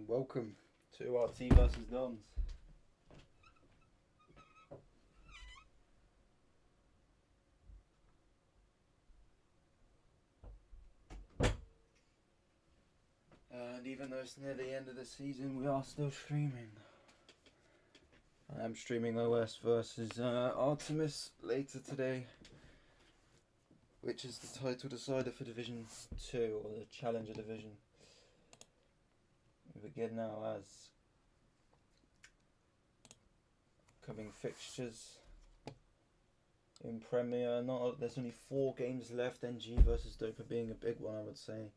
Welcome to RT versus Dons. And even though it's near the end of the season, we are still streaming. I am streaming OS versus Artemis later today, which is the title decider for Division 2, or the Challenger Division. We begin now as coming fixtures in Premier. There's only 4 games left, NG versus Dopa being a big one, I would say.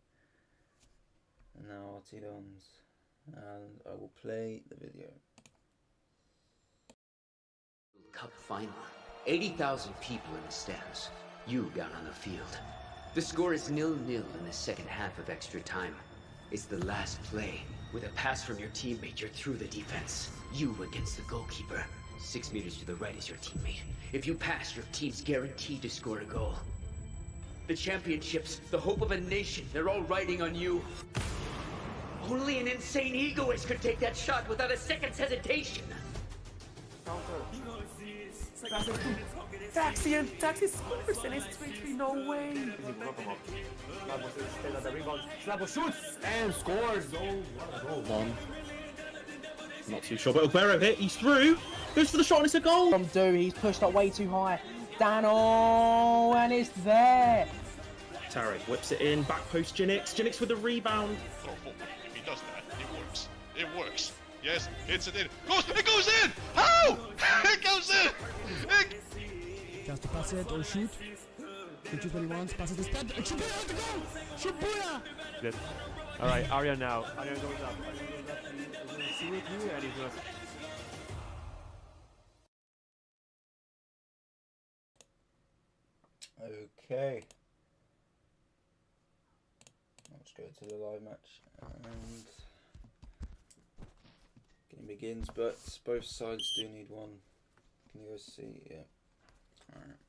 And now RT Dons, and I will play the video. Cup final. 80,000 people in the stands. You down on the field. The score is 0-0 in the second half of extra time. It's the last play. With a pass from your teammate, you're through the defense. You against the goalkeeper. 6 meters to the right is your teammate. If you pass, your team's guaranteed to score a goal. The championships, the hope of a nation, they're all riding on you. Only an insane egoist could take that shot without a second's hesitation. Taxi scores and it's 3-3, no way. Slavo shoots and scores. One. Not too sure, but Aguero hit, he's through. Goes for the shot and it's a goal. From Do, he's pushed up way too high. Dano, and it's there. Tarek whips it in, back post Jinx. Jinx with the rebound. He does that. It works. It works. Yes, hits it in. It goes in! How? It goes in! Has to pass it or shoot. Shoot what he wants, passes his head. Shibuya has to go! Shibuya! Good. Alright, Arya now. Arya goes up. Arya goes up. He's gonna see with you and he's gonna... Okay. Let's go to the live match and game begins, but both sides do need one. Can you guys see? Yeah. Alright.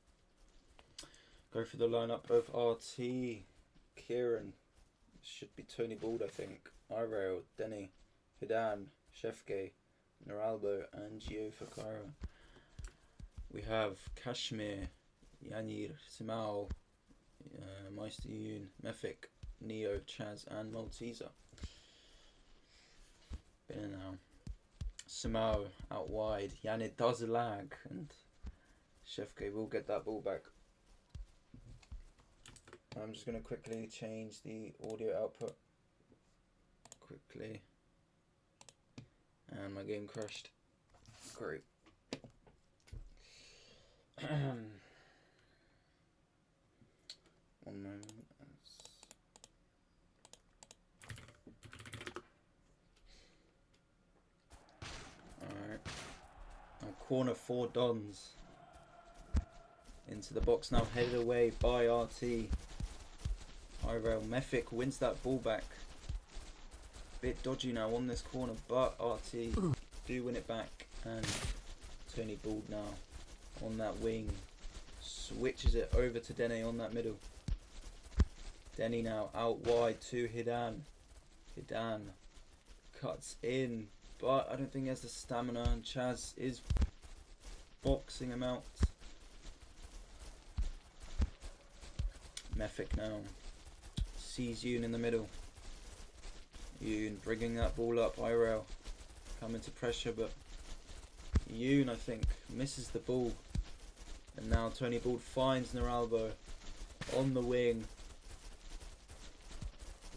Go for the lineup of RT, Kieran, should be Tony Bald, I think, Irail, Denny, Hidan, Shefke, Noralbo, and Gio for Cairo. We have Kashmir, Yanir, Simao, Meister Yoon, Mefik, Neo, Chaz, and Malteser. Been in now. Simao out wide. Yanir does lag, and Shefke will get that ball back. I'm just going to quickly change the audio output. Quickly. And my game crashed. Great. One moment. Alright. Now corner for Dons. Into the box now, headed away by RT. Irail Mefik wins that ball back. Bit dodgy now on this corner, but RT do win it back. And Tony Bald now on that wing. Switches it over to Dene on that middle. Denny now out wide to Hidan. Hidan cuts in, but I don't think he has the stamina, and Chaz is boxing him out. Mefik now sees Yoon in the middle. Yoon bringing that ball up. Irail coming to pressure, but Yoon, I think, misses the ball. And now Tony Bald finds Noralbo on the wing.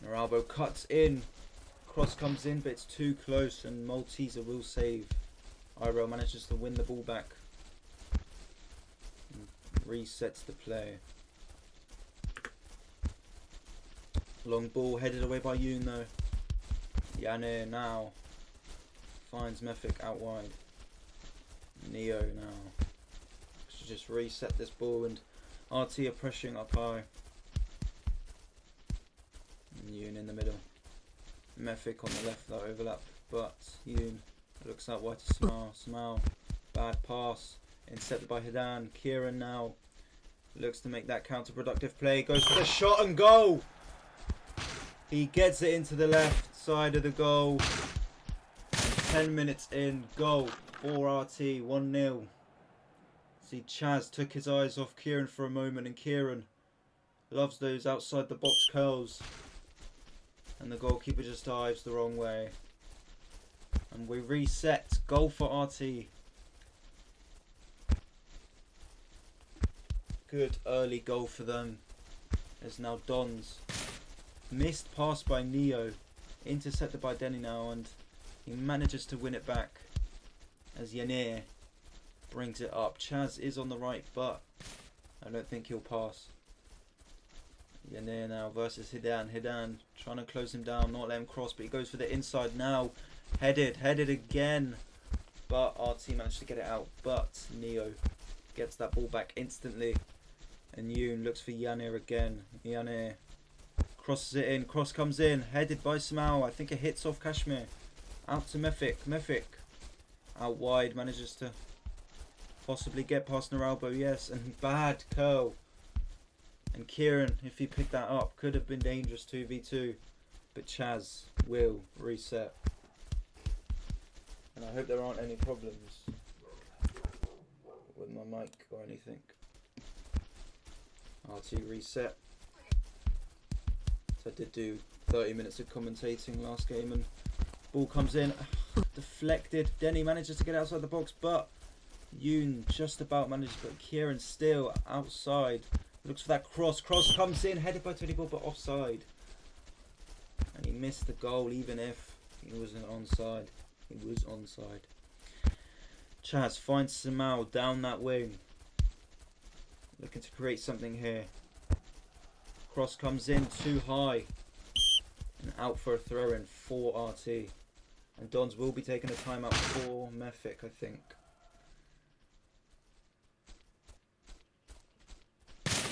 Noralbo cuts in. Cross comes in, but it's too close, and Malteser will save. Irail manages to win the ball back. And resets the play. Long ball headed away by Yoon though. Yanir now finds Mefik out wide. Neo now. Should just reset this ball, and RT are pressuring up high. And Yoon in the middle. Mefik on the left, that overlap, but Yoon looks out wide to Smile. Smile, bad pass, intercepted by Hidan. Kieran now looks to make that counterproductive play, goes for the shot and goal! He gets it into the left. side of the goal. And 10 minutes in, goal for RT, 1-0. See, Chaz took his eyes off Kieran for a moment, and Kieran loves those outside the box curls. And the goalkeeper just dives the wrong way. And we reset, goal for RT. Good early goal for them. There's now Dons. Missed pass by Neo. Intercepted by Denny now, and he manages to win it back as Yanir brings it up. Chaz is on the right, but I don't think he'll pass. Yanir now versus Hidan. Hidan trying to close him down, not let him cross, but he goes for the inside now. Headed again. But RT managed to get it out. But Neo gets that ball back instantly. And Yoon looks for Yanir again. Yanir crosses it in. Cross comes in. Headed by Samau. I think it hits off Kashmir. Out to Mefik. Mefik out wide. Manages to possibly get past Naralbo. Yes. And bad curl. And Kieran, if he picked that up, could have been dangerous 2v2. But Chaz will reset. And I hope there aren't any problems with my mic or anything. RT reset. So I did do 30 minutes of commentating last game, and ball comes in, deflected. Denny manages to get outside the box, but Yoon just about manages, but Kieran still outside. Looks for that cross. Cross comes in, headed by Tony Ball, but offside. And he missed the goal, even if he wasn't onside. He was onside. Chaz finds Samau down that wing. Looking to create something here. Cross comes in too high. And out for a throw in for RT. And Dons will be taking a timeout for Mefik, I think.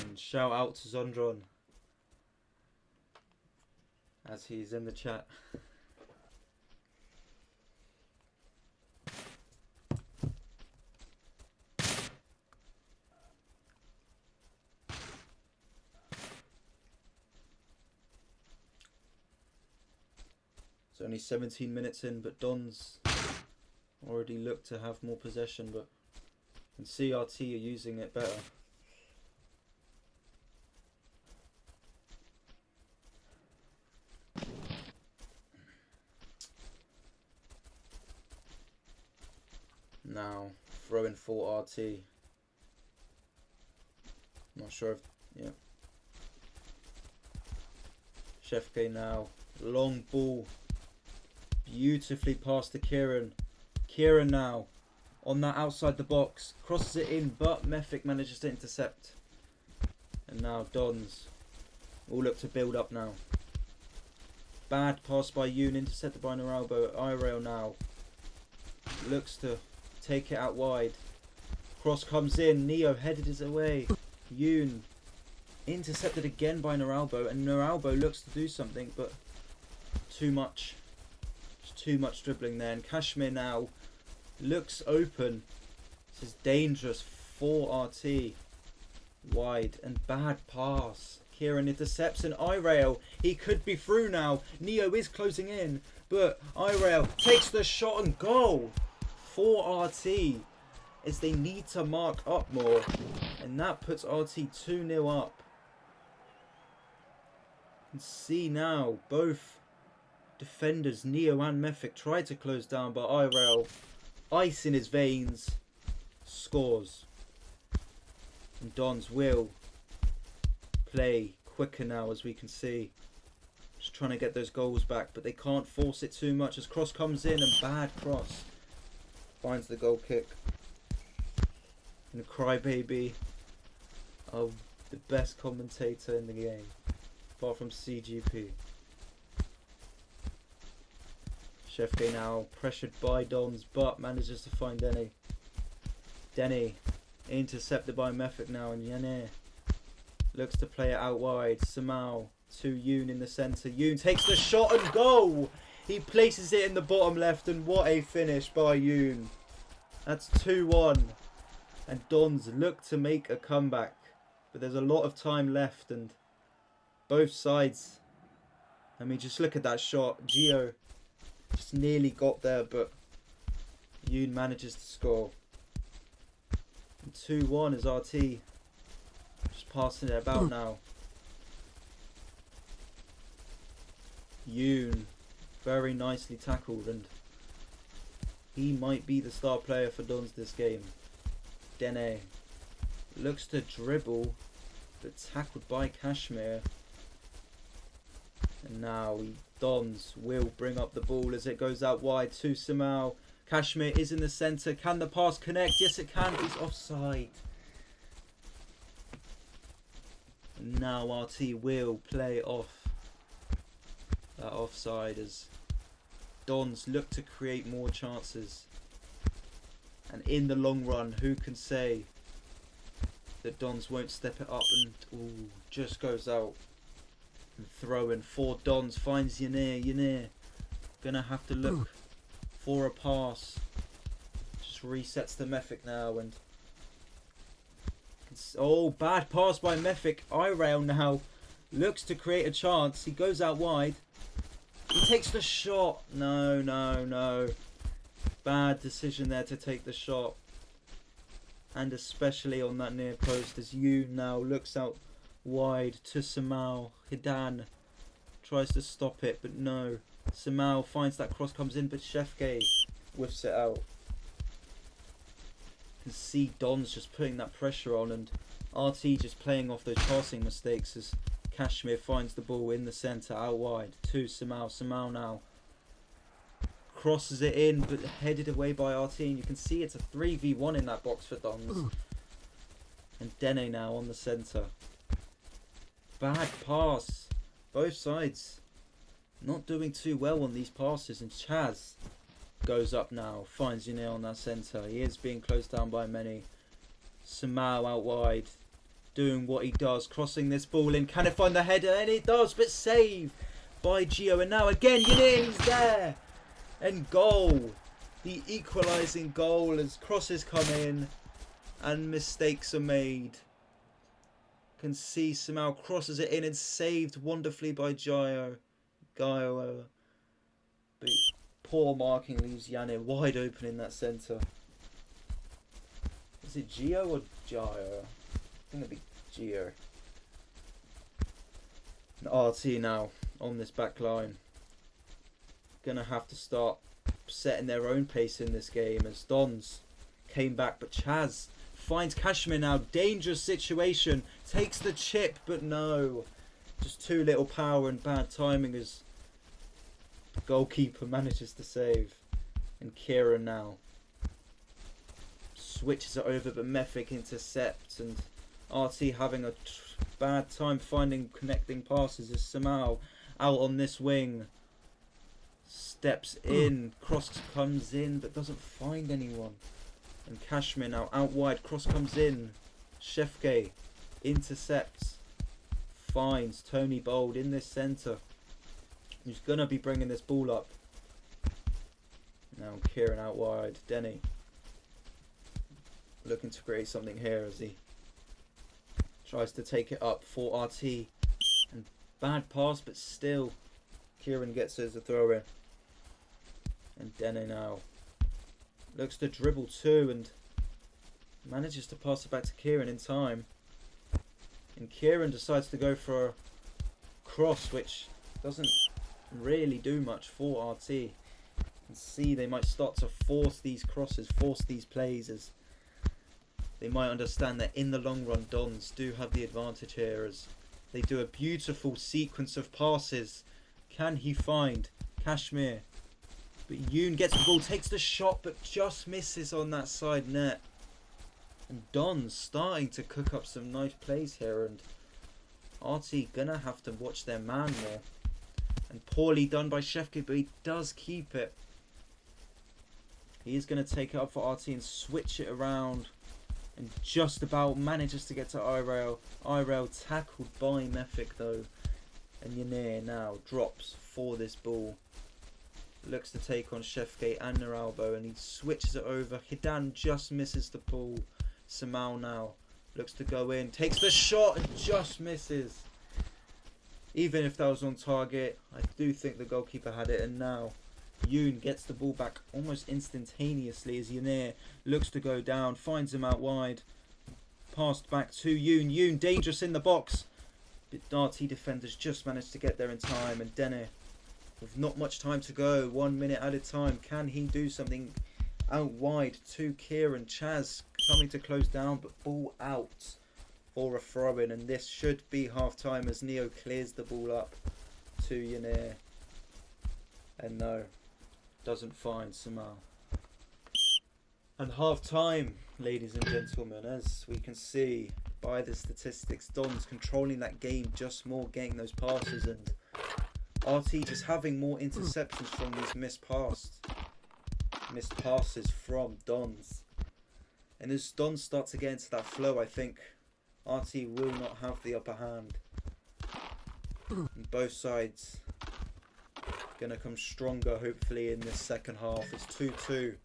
And shout out to Zondron, as he's in the chat. It's only 17 minutes in, but Dons already look to have more possession, but and CRT are using it better. Now, throw in for RT. Not sure if, yeah. Shefke now, long ball. Beautifully past to Kieran. Kieran now on that outside the box. Crosses it in, but Mefik manages to intercept. And now Dons will look to build up now. Bad pass by Yoon, intercepted by Naralbo. Irail now looks to take it out wide. Cross comes in. Neo headed his away. Yoon intercepted again by Naralbo, and Naralbo looks to do something, but too much. Too much dribbling there, and Kashmir now looks open. This is dangerous for RT. Wide and bad pass. Kieran intercepts, and Irail, he could be through now. Neo is closing in, but Irail takes the shot and goal for RT, as they need to mark up more, and that puts RT 2-0 up. And see now, both defenders, Neo and Mefik, tried to close down, but Irail, ice in his veins, scores. And Dons will play quicker now, as we can see. Just trying to get those goals back, but they can't force it too much as cross comes in, and bad cross finds the goal kick. And the crybaby of the best commentator in the game, apart from CGP. Shefke now pressured by Dons, but manages to find Denny. Denny intercepted by Mefik now, and Yanir looks to play it out wide. Samau to Yoon in the centre. Yoon takes the shot and goal! He places it in the bottom left, and what a finish by Yoon. That's 2-1. And Dons look to make a comeback, but there's a lot of time left, and both sides I mean, just look at that shot. Gio just nearly got there, but Yoon manages to score. And 2-1 is RT. Just passing it about now. Yoon, very nicely tackled, and he might be the star player for Dons this game. Dene looks to dribble, but tackled by Kashmir. And now Dons will bring up the ball as it goes out wide to Samau. Kashmir is in the centre. Can the pass connect? Yes, it can. He's offside. And now RT will play off that offside as Dons look to create more chances. And in the long run, who can say that Dons won't step it up? And ooh, just goes out. And throw in for Dons, finds Yanir. Gonna have to look for a pass. Just resets to Mefik now, and oh, bad pass by Mefik. Irail now looks to create a chance. He goes out wide. He takes the shot. No. Bad decision there to take the shot. And especially on that near post as Yu now looks out wide to Samau. Hidan tries to stop it, but no. Samau finds that cross, comes in, but Shefke whiffs it out. You can see Dons just putting that pressure on, and RT just playing off those passing mistakes as Kashmir finds the ball in the centre out wide to Samau. Samau now crosses it in, but headed away by RT, and you can see it's a 3v1 in that box for Dons. And Dene now on the centre. Bad pass. Both sides not doing too well on these passes, and Chaz goes up now, finds Yanir on that centre. He is being closed down by many. Samau out wide, doing what he does, crossing this ball in. Can it find the header? And it does, but save by Gio. And now again, Yanir, he's there. And goal. The equalising goal as crosses come in and mistakes are made. Can see Samau crosses it in and saved wonderfully by Gio. But poor marking leaves Yanir wide open in that centre. Is it Gio or Gio? I think it'd be Gio. And RT now on this back line. Gonna have to start setting their own pace in this game as Dons came back, but Chaz finds Kashmir now. Dangerous situation. Takes the chip, but no. Just too little power and bad timing as the goalkeeper manages to save. And Kieran now switches it over, but Mefik intercepts, and RT having a bad time finding connecting passes as Samau out on this wing. Steps in, cross comes in, but doesn't find anyone. And Kashmir now out wide, cross comes in. Shefke intercepts, finds Tony Bold in this centre, who's going to be bringing this ball up. Now Kieran out wide, Denny looking to create something here as he tries to take it up for RT. And bad pass, but still Kieran gets it as a throw in. And Denny now looks to dribble too and manages to pass it back to Kieran in time. And Kieran decides to go for a cross, which doesn't really do much for RT. You can see they might start to force these crosses, force these plays, as they might understand that in the long run Dons do have the advantage here as they do a beautiful sequence of passes. Can he find Kashmir? But Yoon gets the ball, takes the shot, but just misses on that side net. And Dons starting to cook up some nice plays here, and RT gonna have to watch their man more. And poorly done by Shefke, but he does keep it. He is gonna take it up for RT and switch it around, and just about manages to get to Irail. Irail tackled by Mefik though, and Yanir now drops for this ball. Looks to take on Shefke and Neralbo, and he switches it over. Hidan just misses the ball. Samau now looks to go in, takes the shot and just misses. Even if that was on target, I do think the goalkeeper had it. And now Yoon gets the ball back almost instantaneously as Yanir looks to go down, finds him out wide. Passed back to Yoon. Yoon dangerous in the box. But Darty defenders just managed to get there in time. And Dene, with not much time to go, 1 minute at a time, can he do something out wide to Kieran? Chaz coming to close down, but ball out for a throw-in, and this should be half-time as Neo clears the ball up to Yanir. And no, doesn't find Samal. And half-time, ladies and gentlemen, as we can see by the statistics, Don's controlling that game just more, getting those passes, and RT just having more interceptions from these missed passes from Dons. And as Dons start to get into that flow, I think RT will not have the upper hand. And both sides going to come stronger, hopefully, in this second half. It's 2-2.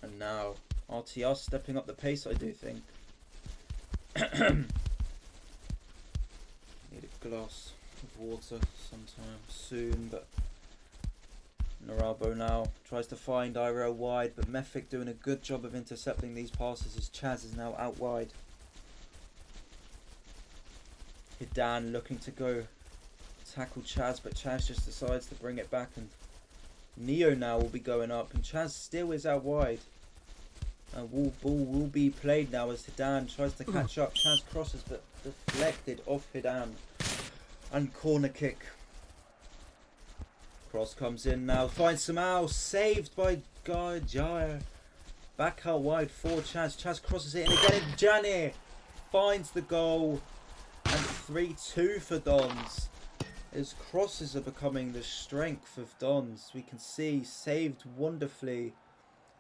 And now RT are stepping up the pace, I do think. Need a glass of water sometime soon, but Narabo now tries to find Irel wide, but Mefik doing a good job of intercepting these passes as Chaz is now out wide. Hidan looking to go tackle Chaz, but Chaz just decides to bring it back, and Neo now will be going up, and Chaz still is out wide. And ball will be played now as Hidan tries to catch up. Chaz crosses, but deflected off Hidan. And corner kick. Cross comes in now. Finds Samal. Saved by Jaya. Back out wide for Chaz. Chaz crosses it in again. Jani finds the goal. And 3-2 for Dons. His crosses are becoming the strength of Dons. We can see saved wonderfully.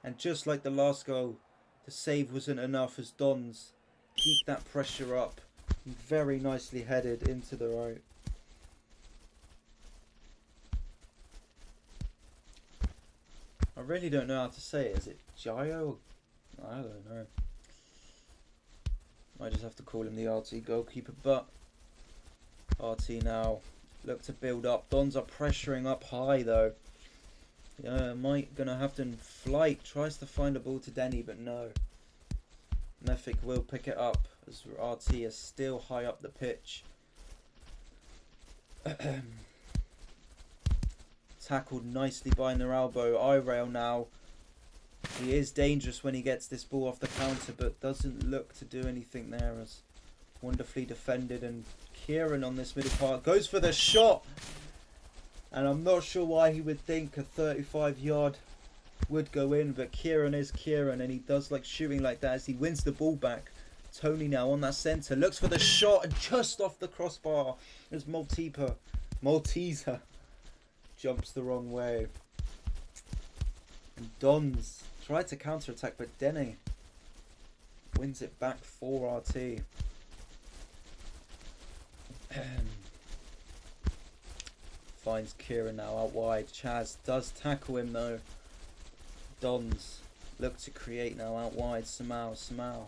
And just like the last goal, the save wasn't enough as Dons keep that pressure up. Very nicely headed into the right. I really don't know how to say it. Is it Jayo? I don't know. I just have to call him the RT goalkeeper. But RT now look to build up. Dons are pressuring up high though. Mike gonna have to flight. Tries to find a ball to Denny, but no. Mefik will pick it up as RT is still high up the pitch. Tackled nicely by Naralbo. Irail now. He is dangerous when he gets this ball off the counter, but doesn't look to do anything there as wonderfully defended. And Kieran on this middle part goes for the shot. And I'm not sure why he would think a 35-yard would go in, but Kieran is Kieran, and he does like shooting like that as he wins the ball back. Tony now on that centre, looks for the shot, and just off the crossbar as Malteser jumps the wrong way. And Dons tried to counter-attack, but Dene wins it back for RT. Finds Kieran now out wide. Chaz does tackle him though. Dons look to create now out wide. Samal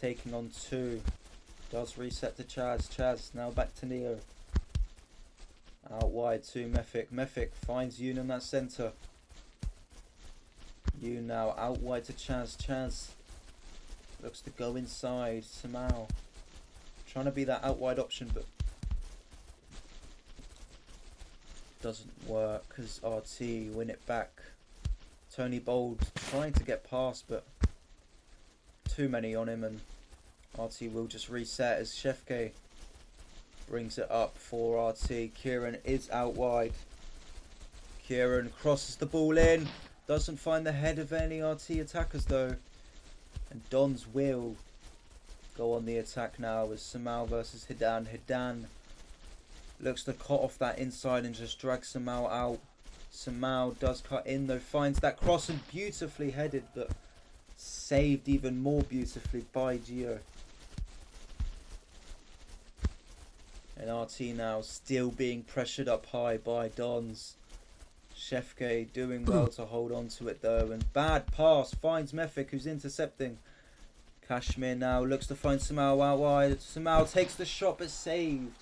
taking on two. Does reset to Chaz. Chaz now back to Neo. Out wide to Mefik. Mefik finds Yoon in that centre. Yoon now out wide to Chaz. Chaz looks to go inside. Samal trying to be that out wide option, but doesn't work as RT win it back. Tony Bold trying to get past, but too many on him, and RT will just reset as Shefke brings it up for RT. Kieran is out wide. Kieran crosses the ball in. Doesn't find the head of any RT attackers though. And Dons will go on the attack now as Samal versus Hidan. Hidan looks to cut off that inside and just drag Samal out. Samal does cut in though, finds that cross and beautifully headed, but saved even more beautifully by Gio. And RT now still being pressured up high by Dons. Shefke doing well to hold on to it though, and bad pass finds Mefik, who's intercepting. Kashmir now looks to find Samao out wide. Samao takes the shot but saved.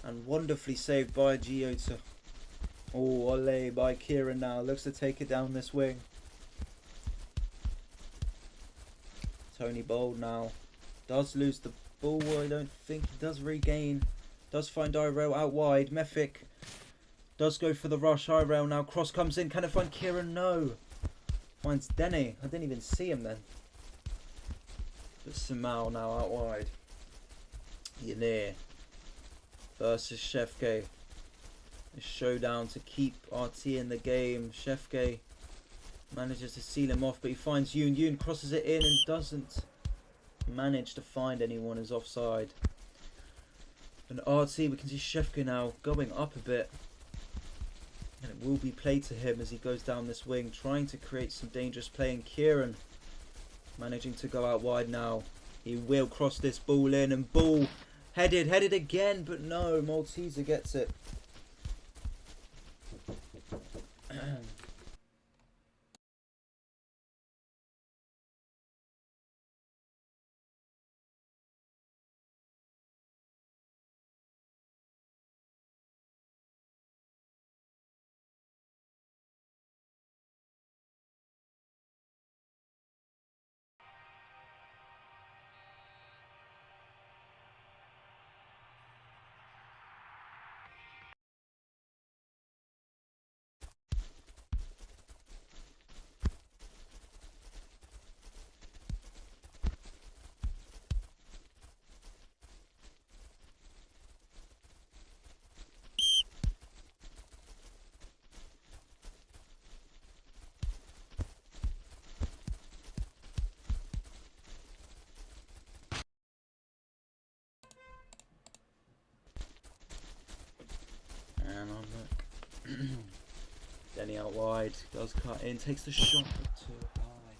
And wonderfully saved by Giota. Oh, ole by Kieran now. Looks to take it down this wing. Tony Bold now. Does lose the ball. I don't think he does regain. Does find Irel out wide. Mefik does go for the rush. Irel now. Cross comes in. Can it find Kieran? No. Finds Denny. I didn't even see him then. But Samao now out wide. Yanir versus Shefke. A showdown to keep RT in the game. Shefke manages to seal him off, but he finds Yoon. Yoon crosses it in and doesn't manage to find anyone as offside. And RT, we can see Shefke now going up a bit. And it will be played to him as he goes down this wing, trying to create some dangerous play. And Kieran managing to go out wide now. He will cross this ball in, and ball headed again, but no, Malteser gets it. And on look. Denny out wide, does cut in, takes the shot but too high.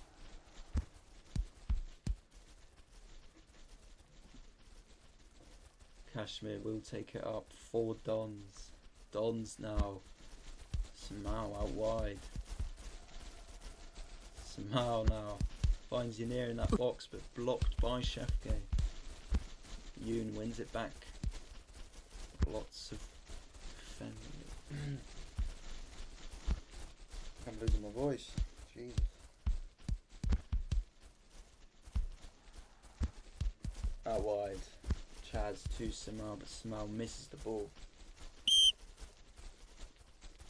Kashmir will take it up for Dons. Dons now. Samao out wide. Samao now finds Yanir in that box but blocked by Shefke. Yoon wins it back. Lots of defending. I'm losing my voice. Jesus. Out wide. Chaz to Samao, but Samao misses the ball.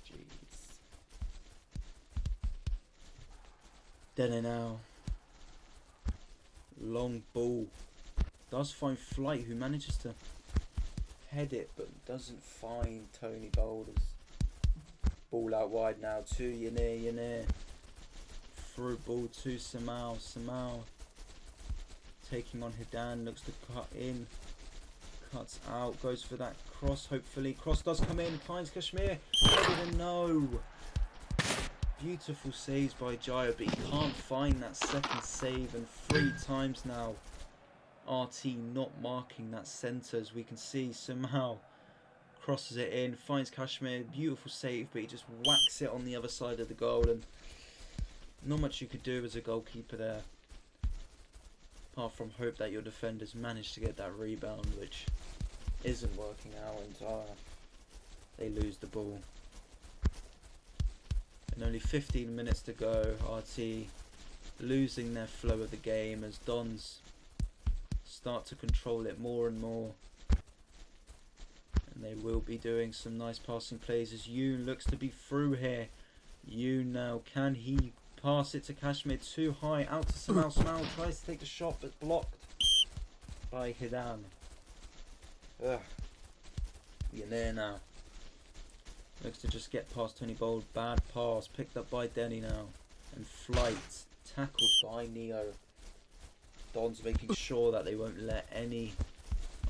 Jeez. Denny now. Long ball. Does find Flight, who manages to head it but doesn't find Tony Boulders. Ball out wide now to Yanir. Through ball to Samao. Samao taking on Hidan, looks to cut in. Cuts out, goes for that cross, hopefully. Cross does come in, finds Kashmir. Headed, no. Beautiful saves by Jaya, but he can't find that second save. And 3 times now, RT not marking that centre, as we can see. Somehow crosses it in, finds Kashmir. Beautiful save, but he just whacks it on the other side of the goal. And not much you could do as a goalkeeper there, apart from hope that your defenders manage to get that rebound, which isn't working out, and they lose the ball. And only 15 minutes to go. RT losing their flow of the game as Dons start to control it more and more. And they will be doing some nice passing plays as Yoon looks to be through here. Yoon now, can he pass it to Kashmir? Too high, out to Samao. Samao tries to take the shot but blocked by Hidan. Yanir now looks to just get past Tony Bold. Bad pass picked up by Denny now, and Flight tackled by Neo. Don's making sure that they won't let any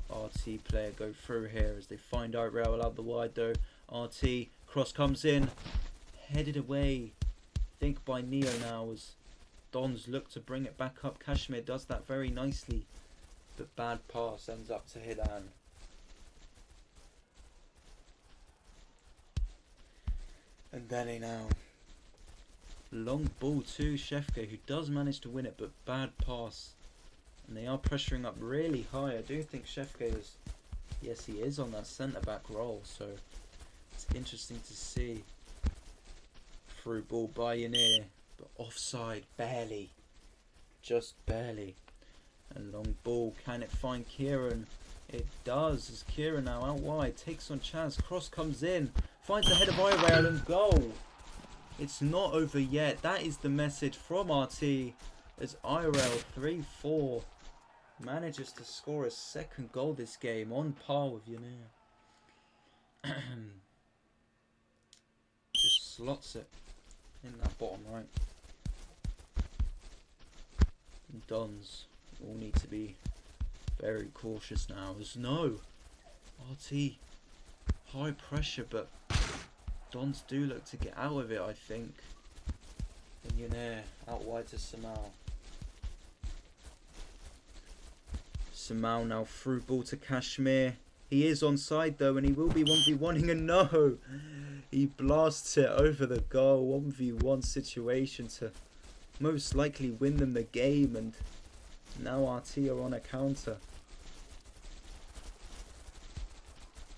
RT player go through here as they find out Rail out the wide though. RT cross comes in, headed away, I think by Neo now, as Dons look to bring it back up. Kashmir does that very nicely, but bad pass ends up to Hidan. Benny now. Long ball to Shefke, who does manage to win it, but bad pass. And they are pressuring up really high. I do think Shefke is... Yes, he is on that centre-back role, so it's interesting to see. Through ball by Yanir, but offside, barely. Just barely. And long ball, can it find Kieran? It does, as Kieran now out wide, takes on chance, cross comes in, finds the head of Irail and goal. It's not over yet. That is the message from RT, as Irail 3-4 manages to score a second goal this game, on par with Yanir. Just slots it in that bottom right. And Dons all need to be very cautious now. As no, RT, high pressure, but Dons do look to get out of it, I think. And Yanir out wide to Samal. Samal now through ball to Kashmir. He is onside though, and he will be 1v1ing, and no! He blasts it over the goal. 1v1 situation to most likely win them the game, and now RT are on a counter.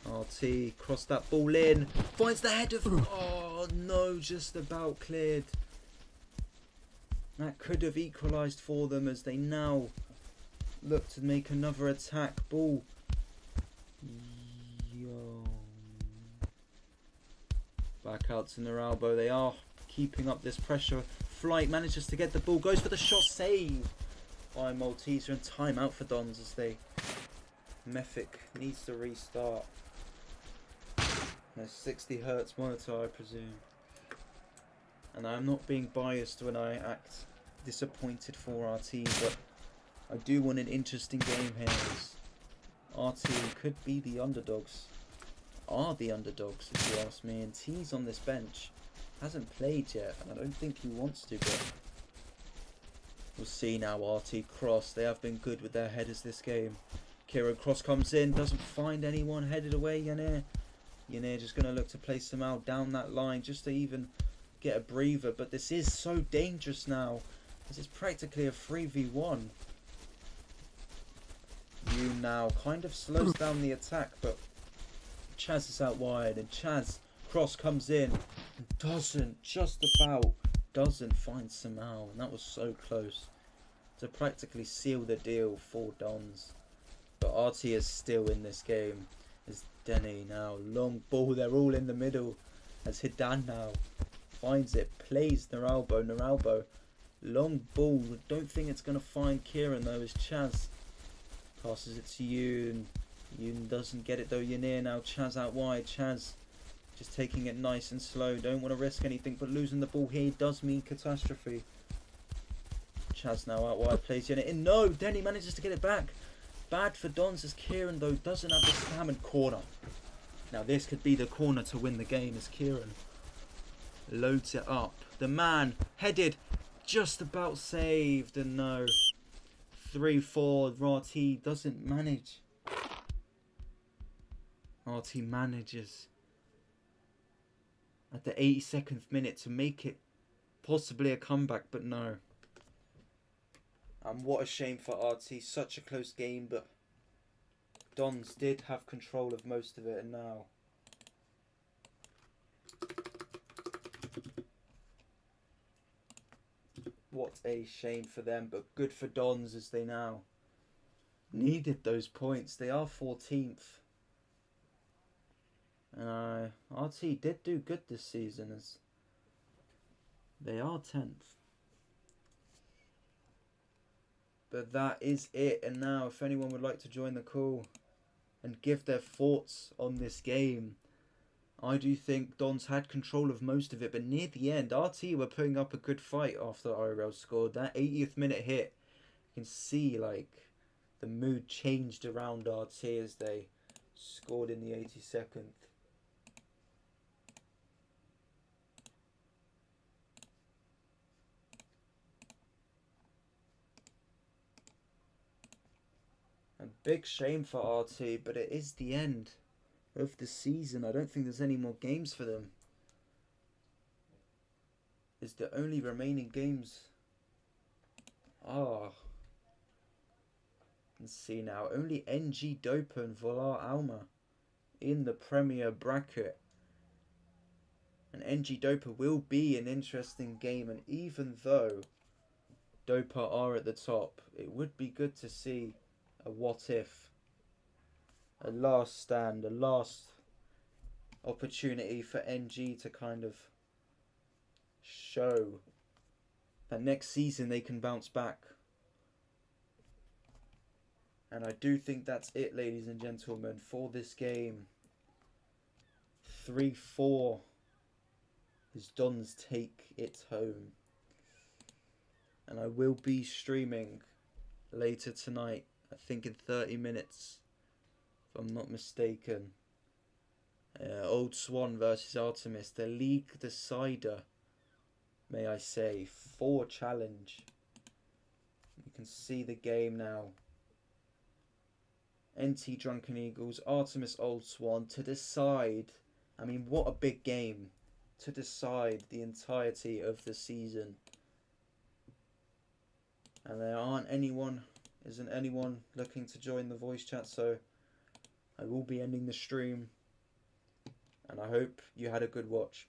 RT crossed that ball in, finds the head of... Oh no, just about cleared. That could have equalised for them, as they now look to make another attack. Ball. Back out to Naralbo. They are keeping up this pressure. Flight manages to get the ball, goes for the shot, save by Malteser, and timeout for Dons as they... Mephic needs to restart. No 60 Hz monitor, I presume. And I'm not being biased when I act disappointed for RT, but I do want an interesting game here, as RT could be the underdogs. Are the underdogs, if you ask me. And T's on this bench. Hasn't played yet, and I don't think he wants to, but we'll see now. RT cross. They have been good with their headers this game. Kieran cross comes in, doesn't find anyone, headed away. Yanir just going to look to place them out down that line just to even get a breather. But this is so dangerous now, as it's practically a 3v1. You now kind of slows down the attack, but Chaz is out wide, and Chaz cross comes in and doesn't find Samal, and that was so close to practically seal the deal for Dons. But RT is still in this game. As Denny now, long ball, they're all in the middle, as Hidan now finds it, plays Naralbo, long ball, don't think it's going to find Kieran though, as Chaz passes it to Yoon. Yoon doesn't get it though. Yanir now, Chaz out wide. Chaz just taking it nice and slow. Don't want to risk anything, but losing the ball here does mean catastrophe. Chaz now out wide, plays Yanir in. No, Denny manages to get it back. Bad for Dons, as Kieran though doesn't have the stamina. Corner. Now this could be the corner to win the game, as Kieran loads it up. The man headed, just about saved, and no. 3-4. RT doesn't manage. RT manages at the 82nd minute to make it possibly a comeback, but no. And what a shame for RT. Such a close game, but Dons did have control of most of it, and now what a shame for them, but good for Dons, as they now needed those points. They are 14th. RT did do good this season, as they are 10th. But that is it. And now, if anyone would like to join the call and give their thoughts on this game, I do think Dons had control of most of it, but near the end, RT were putting up a good fight after IRL scored. That 80th minute hit, you can see like the mood changed around RT as they scored in the 82nd. A big shame for RT, but it is the end of the season. I don't think there's any more games for them. is the only remaining games. Let's see now. Only NG Dopa and Volar Alma in the Premier bracket. And NG Dopa will be an interesting game. And even though Dopa are at the top, it would be good to see a what if. A last stand, a last opportunity for NG to kind of show that next season they can bounce back. And I do think that's it, ladies and gentlemen, for this game. 3-4 as Dons take it home. And I will be streaming later tonight, I think in 30 minutes, if I'm not mistaken. Old Swan versus Artemis, the league decider, may I say, for challenge. You can see the game now. NT Drunken Eagles, Artemis Old Swan to decide. I mean, what a big game to decide the entirety of the season. And there isn't anyone looking to join the voice chat, so I will be ending the stream. And I hope you had a good watch.